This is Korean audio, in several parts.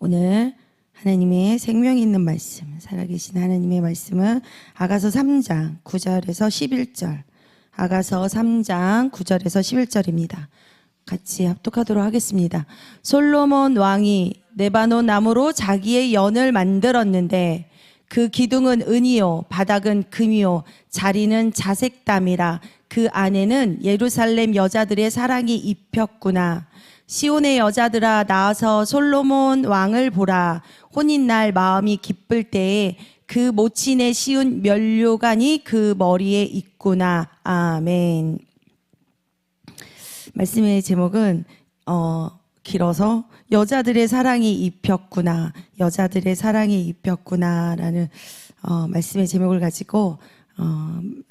오늘 하나님의 생명 있는 말씀, 살아계신 하나님의 말씀은 아가서 3장 9절에서 11절, 아가서 3장 9절에서 11절입니다. 같이 합독하도록 하겠습니다. 솔로몬 왕이 레바논 나무로 자기의 연을 만들었는데 그 기둥은 은이요 바닥은 금이요 자리는 자색담이라. 그 안에는 예루살렘 여자들의 사랑이 입혔구나. 시온의 여자들아 나와서 솔로몬 왕을 보라. 혼인날 마음이 기쁠 때에 그 모친에 씌운 면류관이 그 머리에 있구나. 아멘. 말씀의 제목은 길어서 여자들의 사랑이 입혔구나, 여자들의 사랑이 입혔구나 라는 말씀의 제목을 가지고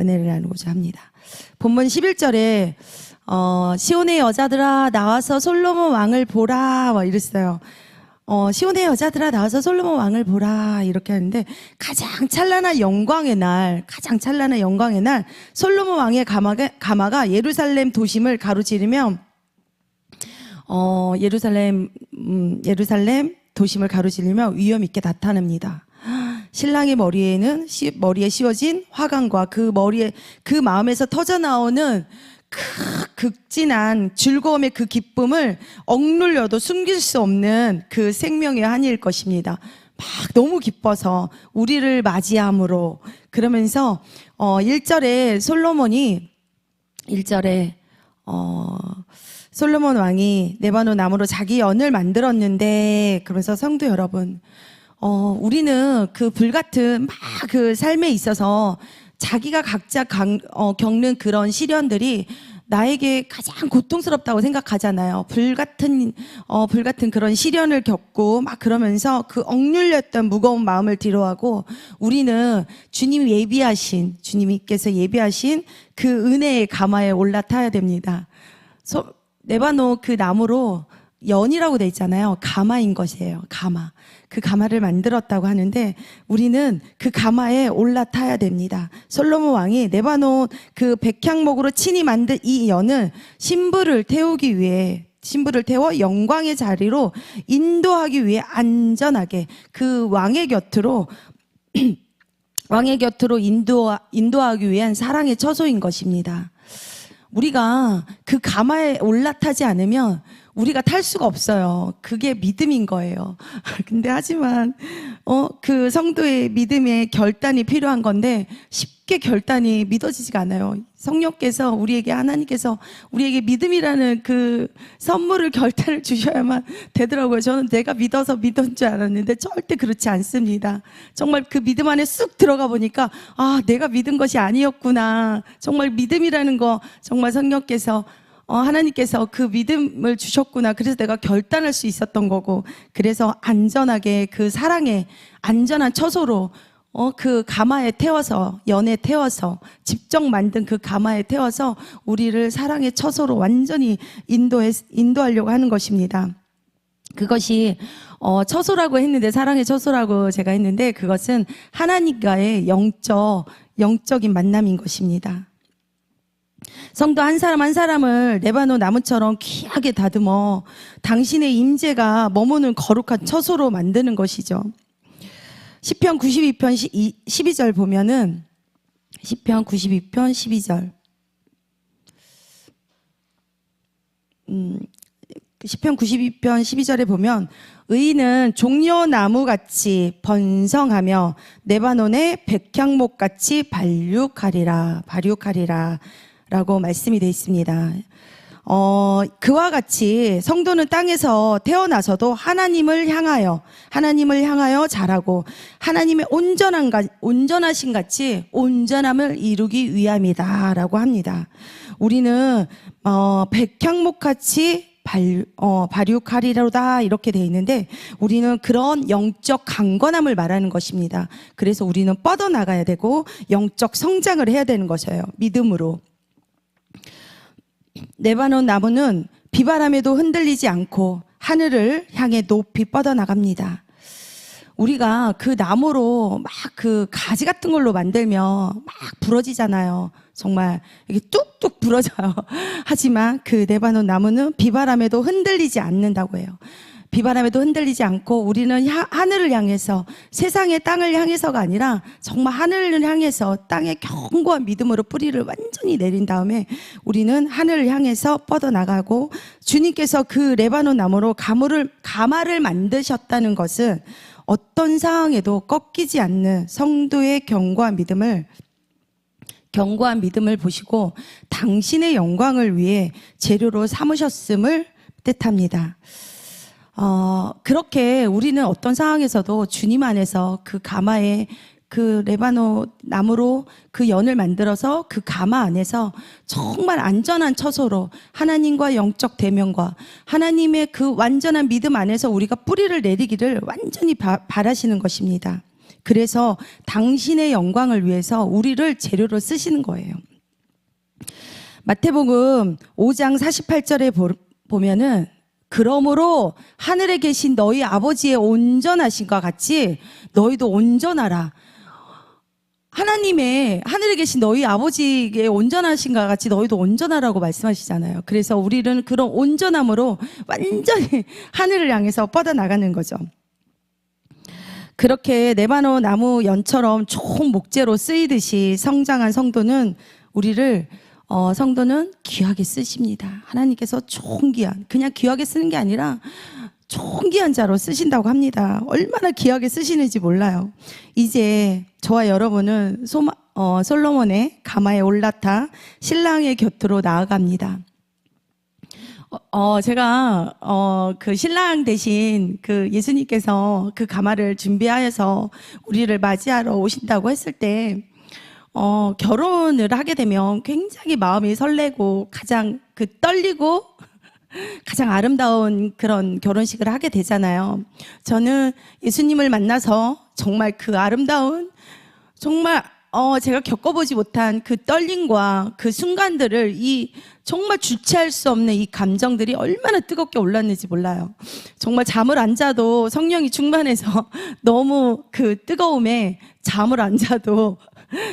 은혜를 나누고자 합니다. 본문 11절에 시온의 여자들아 나와서 솔로몬 왕을 보라 이랬어요. 시온의 여자들아 나와서 솔로몬 왕을 보라 이렇게 하는데 가장 찬란한 영광의 날 솔로몬 왕의 가마가 예루살렘 도심을 가로지르며 예루살렘 도심을 가로지르며 위엄 있게 나타납니다. 신랑의 머리에 씌워진 화관과 그 마음에서 터져 나오는 극진한 즐거움의 그 기쁨을 억눌려도 숨길 수 없는 그 생명의 한일 것입니다. 막 너무 기뻐서 우리를 맞이함으로 그러면서 1절에 솔로몬 왕이 레바논 나무로 자기 연을 만들었는데, 그러면서 성도 여러분, 우리는 그 불같은 막 그 삶에 있어서 자기가 각자 겪는 그런 시련들이 나에게 가장 고통스럽다고 생각하잖아요. 불같은 그런 시련을 겪고 막 그러면서 그 억눌렸던 무거운 마음을 뒤로하고 우리는 주님께서 예비하신 그 은혜의 가마에 올라타야 됩니다. 레바논 그 나무로 연이라고 돼 있잖아요. 가마인 것이에요. 가마. 그 가마를 만들었다고 하는데 우리는 그 가마에 올라타야 됩니다. 솔로몬 왕이 레바논 그 백향목으로 친히 만든 이 연은 신부를 태워 영광의 자리로 인도하기 위해 안전하게 그 왕의 곁으로 인도하기 위한 사랑의 처소인 것입니다. 우리가 그 가마에 올라타지 않으면 우리가 탈 수가 없어요. 그게 믿음인 거예요. 근데 하지만 그 성도의 믿음의 결단이 필요한 건데 쉽게 결단이 믿어지지가 않아요. 성령께서 하나님께서 우리에게 믿음이라는 그 선물을 결단을 주셔야만 되더라고요. 저는 내가 믿어서 믿은 줄 알았는데 절대 그렇지 않습니다. 정말 그 믿음 안에 쑥 들어가 보니까 내가 믿은 것이 아니었구나. 정말 믿음이라는 거 정말 성령께서 하나님께서 그 믿음을 주셨구나. 그래서 내가 결단할 수 있었던 거고, 그래서 안전하게 그 사랑의 안전한 처소로 그 가마에 태워서, 연에 태워서, 직접 만든 그 가마에 태워서 우리를 사랑의 처소로 완전히 인도하려고 하는 것입니다. 그것이 처소라고 했는데, 사랑의 처소라고 제가 했는데, 그것은 하나님과의 영적인 만남인 것입니다. 성도 한 사람 한 사람을 레바논 나무처럼 귀하게 다듬어 당신의 임재가 머무는 거룩한 처소로 만드는 것이죠. 시편 92편 12절 보면은, 시편 92편 12절, 시편 92편 12절에 보면 의인은 종려나무같이 번성하며 레바논의 백향목같이 발육하리라 라고 말씀이 되어 있습니다. 그와 같이 성도는 땅에서 태어나서도 하나님을 향하여 자라고 하나님의 온전하신 같이 온전함을 이루기 위함이다 라고 합니다. 우리는 백향목같이 발육하리로다 이렇게 되어 있는데 우리는 그런 영적 강건함을 말하는 것입니다. 그래서 우리는 뻗어나가야 되고 영적 성장을 해야 되는 것이에요. 믿음으로. 레바논 나무는 비바람에도 흔들리지 않고 하늘을 향해 높이 뻗어나갑니다. 우리가 그 나무로 막 그 가지 같은 걸로 만들면 막 부러지잖아요. 정말 이게 뚝뚝 부러져요. 하지만 그 레바논 나무는 비바람에도 흔들리지 않는다고 해요. 비바람에도 흔들리지 않고 우리는 하늘을 향해서 세상의 땅을 향해서가 아니라 정말 하늘을 향해서 땅에 견고한 믿음으로 뿌리를 완전히 내린 다음에 우리는 하늘을 향해서 뻗어나가고 주님께서 그 레바논 나무로 가마를 만드셨다는 것은 어떤 상황에도 꺾이지 않는 성도의 견고한 믿음을 보시고 당신의 영광을 위해 재료로 삼으셨음을 뜻합니다. 그렇게 우리는 어떤 상황에서도 주님 안에서 그 가마에 그 레바논 나무로 그 연을 만들어서 그 가마 안에서 정말 안전한 처소로 하나님과 영적 대면과 하나님의 그 완전한 믿음 안에서 우리가 뿌리를 내리기를 완전히 바라시는 것입니다. 그래서 당신의 영광을 위해서 우리를 재료로 쓰시는 거예요. 마태복음 5장 48절에 보면은 그러므로 하늘에 계신 너희 아버지의 온전하심과 같이 너희도 온전하라. 하나님의 하늘에 계신 너희 아버지의 온전하신과 같이 너희도 온전하라고 말씀하시잖아요. 그래서 우리는 그런 온전함으로 완전히 하늘을 향해서 뻗어나가는 거죠. 그렇게 레바논 나무 연처럼 좋은 목재로 쓰이듯이 성장한 성도는 성도는 귀하게 쓰십니다. 하나님께서 존귀한, 그냥 귀하게 쓰는 게 아니라 존귀한 자로 쓰신다고 합니다. 얼마나 귀하게 쓰시는지 몰라요. 이제 저와 여러분은 솔로몬의 가마에 올라타 신랑의 곁으로 나아갑니다. 제가 그 신랑 대신 그 예수님께서 그 가마를 준비하여서 우리를 맞이하러 오신다고 했을 때 결혼을 하게 되면 굉장히 마음이 설레고 가장 떨리고 가장 아름다운 그런 결혼식을 하게 되잖아요. 저는 예수님을 만나서 정말 그 아름다운 정말 제가 겪어보지 못한 그 떨림과 그 순간들을 정말 주체할 수 없는 이 감정들이 얼마나 뜨겁게 올랐는지 몰라요. 정말 잠을 안 자도 성령이 충만해서 너무 그 뜨거움에 잠을 안 자도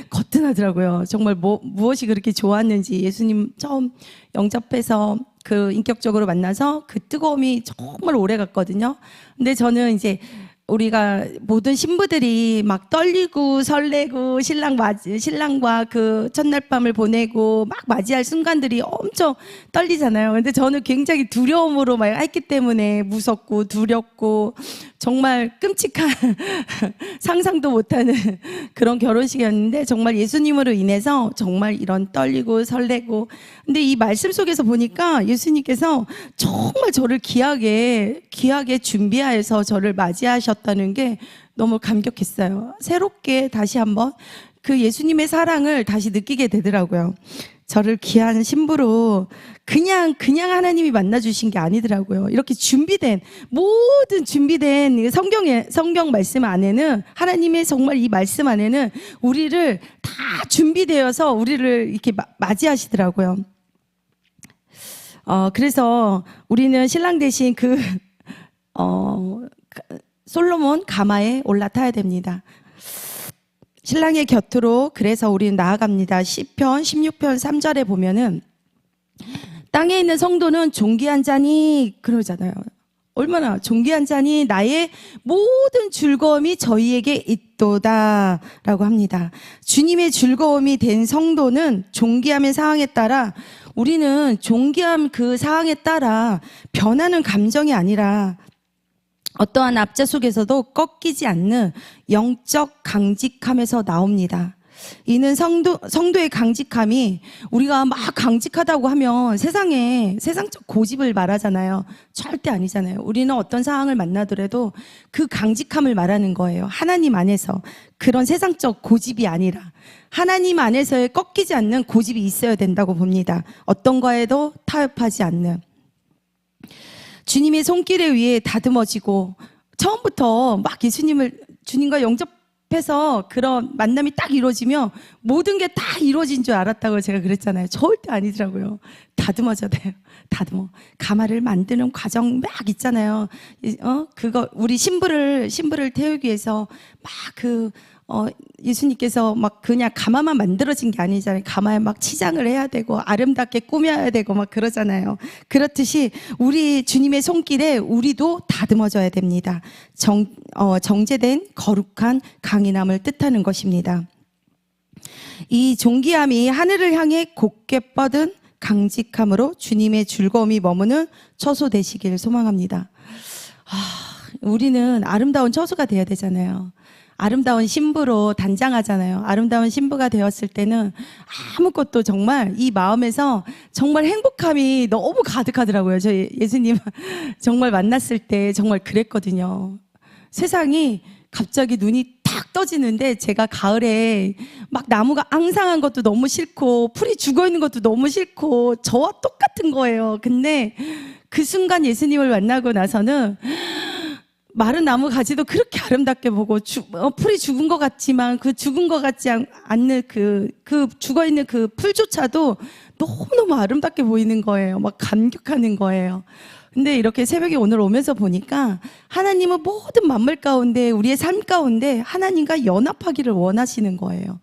거뜬하더라고요. 정말 무엇이 그렇게 좋았는지 예수님 처음 영접해서 그 인격적으로 만나서 그 뜨거움이 정말 오래 갔거든요. 근데 저는 이제 우리가 모든 신부들이 막 떨리고 설레고 신랑과 그 첫날 밤을 보내고 막 맞이할 순간들이 엄청 떨리잖아요. 근데 저는 굉장히 두려움으로 막 했기 때문에 무섭고 두렵고 정말 끔찍한 상상도 못하는 그런 결혼식이었는데 정말 예수님으로 인해서 정말 이런 떨리고 설레고 근데 이 말씀 속에서 보니까 예수님께서 정말 저를 귀하게 준비하여서 저를 맞이하셨다는 게 너무 감격했어요. 새롭게 다시 한번 그 예수님의 사랑을 다시 느끼게 되더라고요. 저를 귀한 신부로 그냥 하나님이 만나주신 게 아니더라고요. 이렇게 모든 준비된 성경 말씀 안에는 하나님의 정말 이 말씀 안에는 우리를 다 준비되어서 우리를 이렇게 맞이하시더라고요. 그래서 우리는 신랑 대신 솔로몬 가마에 올라타야 됩니다. 신랑의 곁으로 그래서 우리는 나아갑니다. 시편 16편 3절에 보면은 땅에 있는 성도는 존귀한 자니 그러잖아요. 얼마나 존귀한 자니 나의 모든 즐거움이 저희에게 있도다 라고 합니다. 주님의 즐거움이 된 성도는 존귀함의 상황에 따라 우리는 존귀함 그 상황에 따라 변하는 감정이 아니라 어떠한 압제 속에서도 꺾이지 않는 영적 강직함에서 나옵니다. 이는 성도의 강직함이 우리가 막 강직하다고 하면 세상적 고집을 말하잖아요. 절대 아니잖아요. 우리는 어떤 상황을 만나더라도 그 강직함을 말하는 거예요. 하나님 안에서 그런 세상적 고집이 아니라 하나님 안에서의 꺾이지 않는 고집이 있어야 된다고 봅니다. 어떤 거에도 타협하지 않는 주님의 손길에 의해 다듬어지고 처음부터 막 주님과 영접해서 그런 만남이 딱 이루어지면 모든 게 다 이루어진 줄 알았다고 제가 그랬잖아요. 절대 아니더라고요. 다듬어져야 돼요. 가마를 만드는 과정 막 있잖아요. 그거 우리 신부를 태우기 위해서 막 예수님께서 막 그냥 가마만 만들어진 게 아니잖아요. 가마에 막 치장을 해야 되고 아름답게 꾸며야 되고 막 그러잖아요. 그렇듯이 우리 주님의 손길에 우리도 다듬어져야 됩니다. 정제된 거룩한 강인함을 뜻하는 것입니다. 이 존귀함이 하늘을 향해 곧게 뻗은 강직함으로 주님의 즐거움이 머무는 처소 되시길 소망합니다. 우리는 아름다운 처소가 되어야 되잖아요. 아름다운 신부로 단장하잖아요. 아름다운 신부가 되었을 때는 아무것도 정말 이 마음에서 정말 행복함이 너무 가득하더라고요. 저희 예수님 정말 만났을 때 정말 그랬거든요. 세상이 갑자기 눈이 탁 떠지는데 제가 가을에 막 나무가 앙상한 것도 너무 싫고 풀이 죽어 있는 것도 너무 싫고 저와 똑같은 거예요. 근데 그 순간 예수님을 만나고 나서는 마른 나무 가지도 그렇게 아름답게 보고 풀이 죽은 것 같지만 그 죽은 것 같지 않는 그 죽어 있는 그 풀조차도 너무너무 아름답게 보이는 거예요. 막 감격하는 거예요. 근데 이렇게 새벽에 오늘 오면서 보니까 하나님은 모든 만물 가운데 우리의 삶 가운데 하나님과 연합하기를 원하시는 거예요.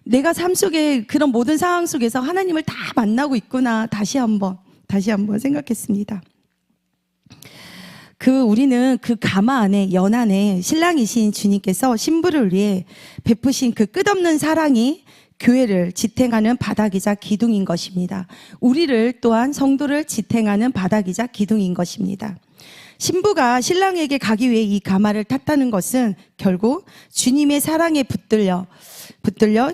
내가 삶 속에 그런 모든 상황 속에서 하나님을 다 만나고 있구나. 다시 한번 생각했습니다. 우리는 그 가마 안에, 연 안에 신랑이신 주님께서 신부를 위해 베푸신 그 끝없는 사랑이 교회를 지탱하는 바닥이자 기둥인 것입니다. 우리를 또한 성도를 지탱하는 바닥이자 기둥인 것입니다. 신부가 신랑에게 가기 위해 이 가마를 탔다는 것은 결국 주님의 사랑에 붙들려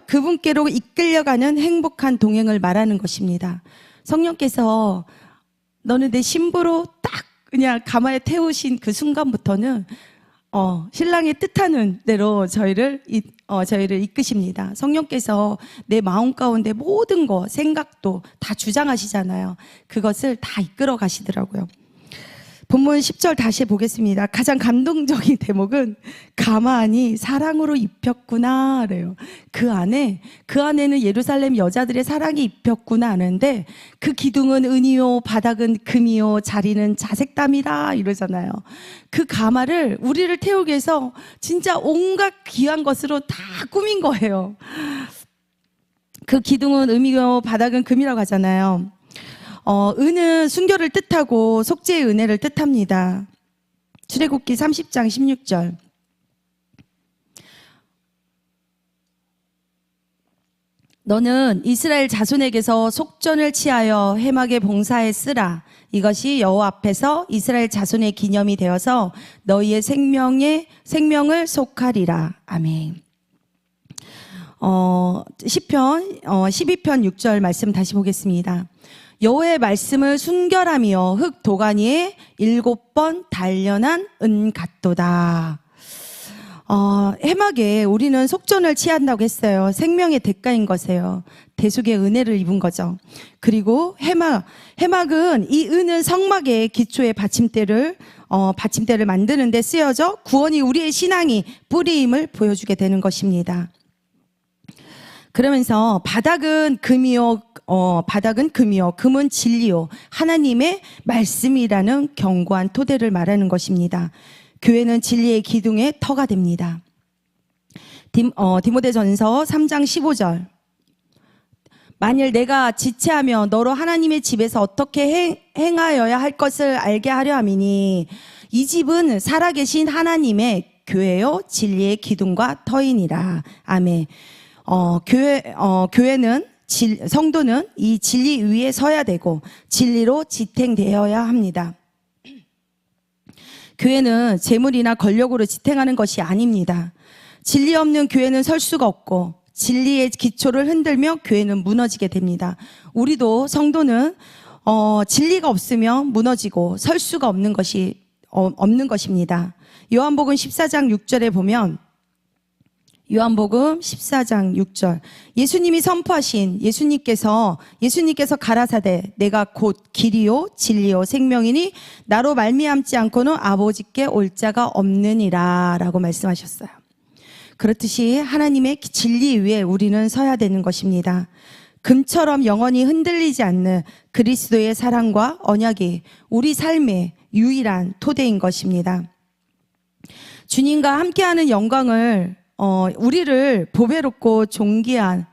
그분께로 이끌려가는 행복한 동행을 말하는 것입니다. 성령께서 너는 내 신부로 딱 그냥 가마에 태우신 그 순간부터는 신랑의 뜻하는 대로 저희를 이끄십니다. 성령께서 내 마음 가운데 모든 거, 생각도 다 주장하시잖아요. 그것을 다 이끌어 가시더라고요. 본문 10절 다시 보겠습니다. 가장 감동적인 대목은 가마 안이 사랑으로 입혔구나 그래요. 그 안에는 예루살렘 여자들의 사랑이 입혔구나 하는데 그 기둥은 은이요 바닥은 금이요 자리는 자색담이라 이러잖아요. 그 가마를 우리를 태우기 위해서 진짜 온갖 귀한 것으로 다 꾸민 거예요. 그 기둥은 은이요 바닥은 금이라고 하잖아요. 은은 순결을 뜻하고 속죄의 은혜를 뜻합니다. 출애굽기 30장 16절. 너는 이스라엘 자손에게서 속전을 취하여 회막에 봉사에 쓰라. 이것이 여호와 앞에서 이스라엘 자손의 기념이 되어서 너희의 생명을 속하리라. 아멘. 시편 12편 6절 말씀 다시 보겠습니다. 여호와의 말씀을 순결하며 흙 도가니에 7번 단련한 은 같도다. 해막에 우리는 속전을 취한다고 했어요. 생명의 대가인 것이에요. 대속의 은혜를 입은 거죠. 그리고 해막은 이 은은 성막의 기초의 받침대를 만드는 데 쓰여져 구원이 우리의 신앙이 뿌리임을 보여주게 되는 것입니다. 그러면서 바닥은 금이요, 금은 진리요, 하나님의 말씀이라는 견고한 토대를 말하는 것입니다. 교회는 진리의 기둥의 터가 됩니다. 디모데전서 3장 15절. 만일 내가 지체하며 너로 하나님의 집에서 어떻게 행하여야 할 것을 알게 하려 함이니 이 집은 살아계신 하나님의 교회요 진리의 기둥과 터이니라. 아멘. 교회는 성도는 이 진리 위에 서야 되고 진리로 지탱되어야 합니다. 교회는 재물이나 권력으로 지탱하는 것이 아닙니다. 진리 없는 교회는 설 수가 없고 진리의 기초를 흔들며 교회는 무너지게 됩니다. 우리도 성도는 진리가 없으면 무너지고 설 수가 없는 것입니다. 요한복음 14장 6절에 보면 요한복음 14장 6절 예수님이 선포하신 예수님께서 가라사대 내가 곧 길이요 진리요 생명이니 나로 말미암지 않고는 아버지께 올 자가 없느니라 라고 말씀하셨어요. 그렇듯이 하나님의 진리 위에 우리는 서야 되는 것입니다. 금처럼 영원히 흔들리지 않는 그리스도의 사랑과 언약이 우리 삶의 유일한 토대인 것입니다. 주님과 함께하는 영광을 우리를 보배롭고 존귀한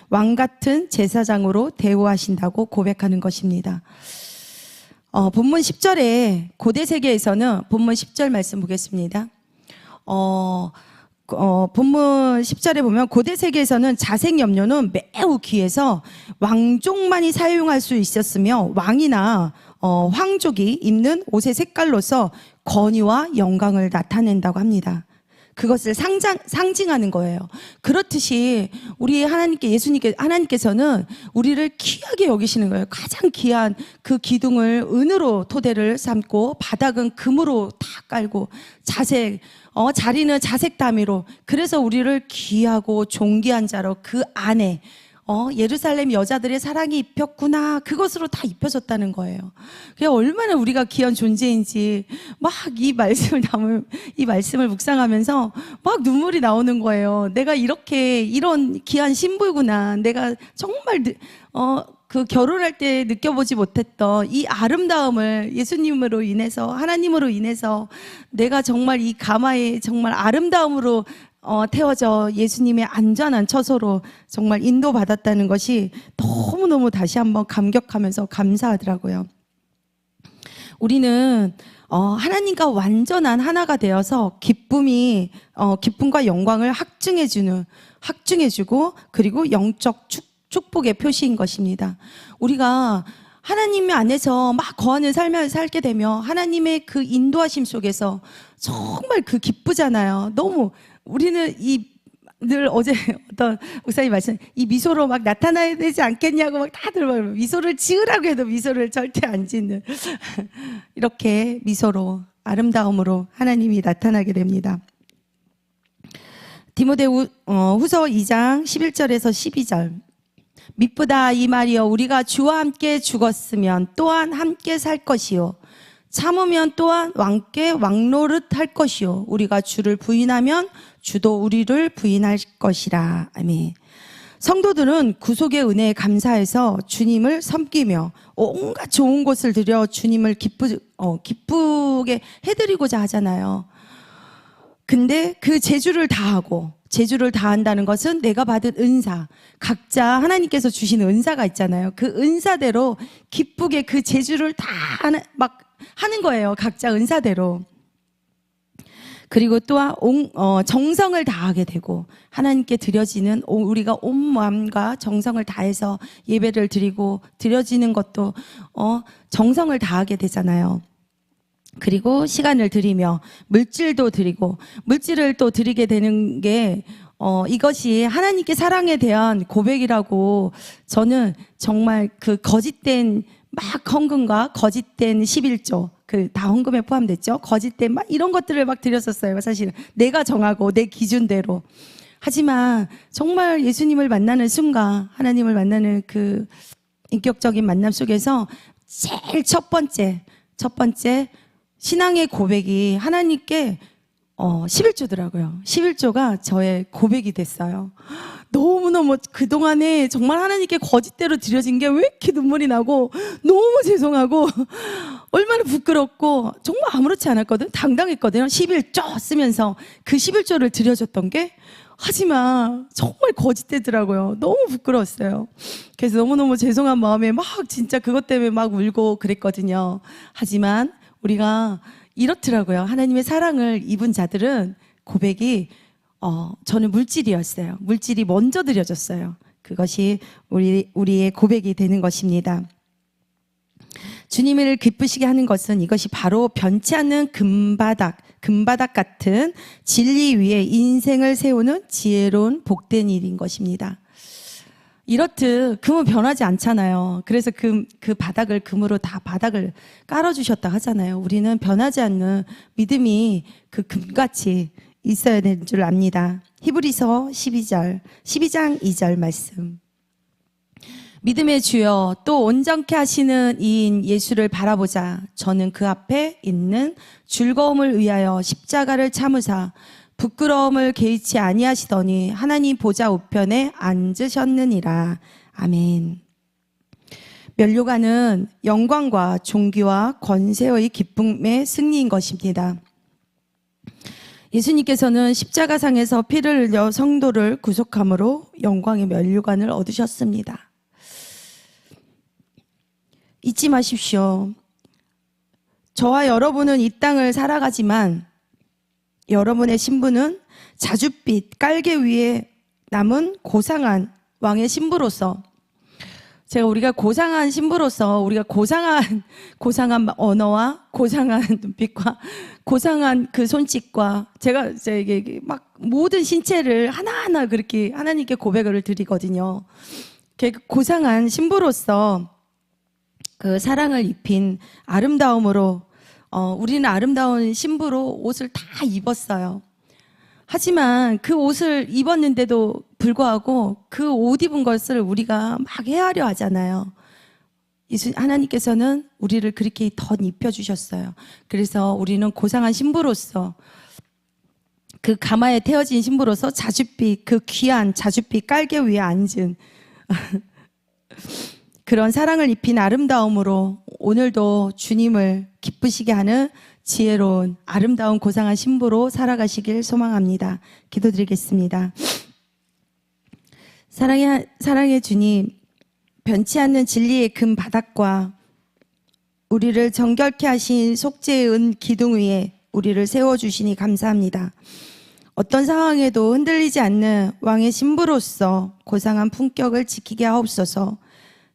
왕 같은 제사장으로 대우하신다고 고백하는 것입니다. 본문 10절에 고대 세계에서는 본문 10절 말씀 보겠습니다. 본문 10절에 보면 고대 세계에서는 자색 염료는 매우 귀해서 왕족만이 사용할 수 있었으며 왕이나 황족이 입는 옷의 색깔로서 권위와 영광을 나타낸다고 합니다. 그것을 상징하는 거예요. 그렇듯이 우리 하나님께서는 우리를 귀하게 여기시는 거예요. 가장 귀한 그 기둥을 은으로 토대를 삼고 바닥은 금으로 다 깔고 자리는 자색 다미로, 그래서 우리를 귀하고 존귀한 자로 그 안에 예루살렘 여자들의 사랑이 입혔구나, 그것으로 다 입혀졌다는 거예요. 그게 얼마나 우리가 귀한 존재인지 막 이 말씀을 묵상하면서 막 눈물이 나오는 거예요. 내가 이런 귀한 신부구나. 내가 정말 그 결혼할 때 느껴보지 못했던 이 아름다움을 예수님으로 인해서, 하나님으로 인해서 내가 정말 이 가마에 정말 아름다움으로 태워져 예수님의 안전한 처소로 정말 인도받았다는 것이 너무너무 다시 한번 감격하면서 감사하더라고요. 우리는 하나님과 완전한 하나가 되어서 기쁨과 영광을 확증해주고 그리고 영적 축복의 표시인 것입니다. 우리가 하나님 안에서 막 거하는 삶을 살게 되면 하나님의 그 인도하심 속에서 정말 그 기쁘잖아요. 너무 우리는 늘 어제 어떤 목사님 말씀, 이 미소로 막 나타나야 되지 않겠냐고 막 다들 막 미소를 지으라고 해도 미소를 절대 안 짓는 이렇게 미소로 아름다움으로 하나님이 나타나게 됩니다. 디모데후서 2장 11절에서 12절. 미쁘다 이 말이여, 우리가 주와 함께 죽었으면 또한 함께 살 것이요, 참으면 또한 왕께 왕노릇 할 것이요, 우리가 주를 부인하면 주도 우리를 부인할 것이라. 아멘. 성도들은 구속의 은혜에 감사해서 주님을 섬기며 온갖 좋은 것을 드려 주님을 기쁘게 해드리고자 하잖아요. 근데 그 재주를 다한다는 것은 내가 받은 은사, 각자 하나님께서 주신 은사가 있잖아요. 그 은사대로 기쁘게 그 재주를 다 하는 거예요. 각자 은사대로. 그리고 또한 정성을 다하게 되고, 하나님께 드려지는 우리가 온 마음과 정성을 다해서 예배를 드리고 드려지는 것도 정성을 다하게 되잖아요. 그리고 시간을 드리며 물질도 드리고, 물질을 또 드리게 되는 게 이것이 하나님께 사랑에 대한 고백이라고, 저는 정말 그 거짓된 헌금과 거짓된 11조, 다 헌금에 포함됐죠. 거짓된 이런 것들을 드렸었어요. 사실은 내가 정하고 내 기준대로. 하지만 정말 예수님을 만나는 순간, 하나님을 만나는 그 인격적인 만남 속에서 제일 첫 번째 신앙의 고백이 하나님께 11조더라고요. 11조가 저의 고백이 됐어요. 너무너무 그동안에 정말 하나님께 거짓대로 드려진 게 왜 이렇게 눈물이 나고 너무 죄송하고 얼마나 부끄럽고 정말 아무렇지 않았거든. 당당했거든요. 11조 쓰면서 그 11조를 드려줬던 게, 하지만 정말 거짓되더라고요. 너무 부끄러웠어요. 그래서 너무너무 죄송한 마음에 진짜 그것 때문에 울고 그랬거든요. 하지만 우리가 이렇더라고요. 하나님의 사랑을 입은 자들은 고백이 저는 물질이었어요. 물질이 먼저 드려졌어요. 그것이 우리의 고백이 되는 것입니다. 주님을 기쁘시게 하는 것은 이것이 바로 변치 않는 금바닥 같은 진리 위에 인생을 세우는 지혜로운 복된 일인 것입니다. 이렇듯 금은 변하지 않잖아요. 그래서 그 바닥을 금으로 다 바닥을 깔아주셨다 하잖아요. 우리는 변하지 않는 믿음이 그 금같이 있어야 되는 줄 압니다. 히브리서 12장 2절 말씀. 믿음의 주여, 또 온전케 하시는 이인 예수를 바라보자. 저는 그 앞에 있는 즐거움을 위하여 십자가를 참으사 부끄러움을 개의치 아니하시더니 하나님 보좌 우편에 앉으셨느니라. 아멘. 면류관은 영광과 존귀와 권세의 기쁨의 승리인 것입니다. 예수님께서는 십자가상에서 피를 흘려 성도를 구속함으로 영광의 면류관을 얻으셨습니다. 잊지 마십시오. 저와 여러분은 이 땅을 살아가지만 여러분의 신분은 자줏빛 깔개 위에 남은 고상한 왕의 신부로서, 우리가 고상한 신부로서 우리가 고상한 언어와 고상한 눈빛과 고상한 그 손짓과 제가 이게 막 모든 신체를 하나하나 그렇게 하나님께 고백을 드리거든요. 고상한 신부로서 그 사랑을 입힌 아름다움으로 우리는 아름다운 신부로 옷을 다 입었어요. 하지만 그 옷을 입었는데도 불구하고 그 옷 입은 것을 우리가 막 헤아려 하잖아요. 하나님께서는 우리를 그렇게 덧 입혀주셨어요. 그래서 우리는 고상한 신부로서, 그 가마에 태워진 신부로서 자줏빛, 그 귀한 자줏빛 깔개 위에 앉은 그런 사랑을 입힌 아름다움으로 오늘도 주님을 기쁘시게 하는 지혜로운 아름다운 고상한 신부로 살아가시길 소망합니다. 기도드리겠습니다. 사랑의 주님, 변치 않는 진리의 금 바닥과 우리를 정결케 하신 속죄의 은 기둥 위에 우리를 세워주시니 감사합니다. 어떤 상황에도 흔들리지 않는 왕의 신부로서 고상한 품격을 지키게 하옵소서.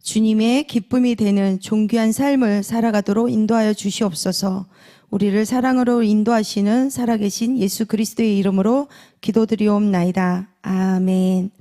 주님의 기쁨이 되는 존귀한 삶을 살아가도록 인도하여 주시옵소서. 우리를 사랑으로 인도하시는 살아계신 예수 그리스도의 이름으로 기도드리옵나이다. 아멘.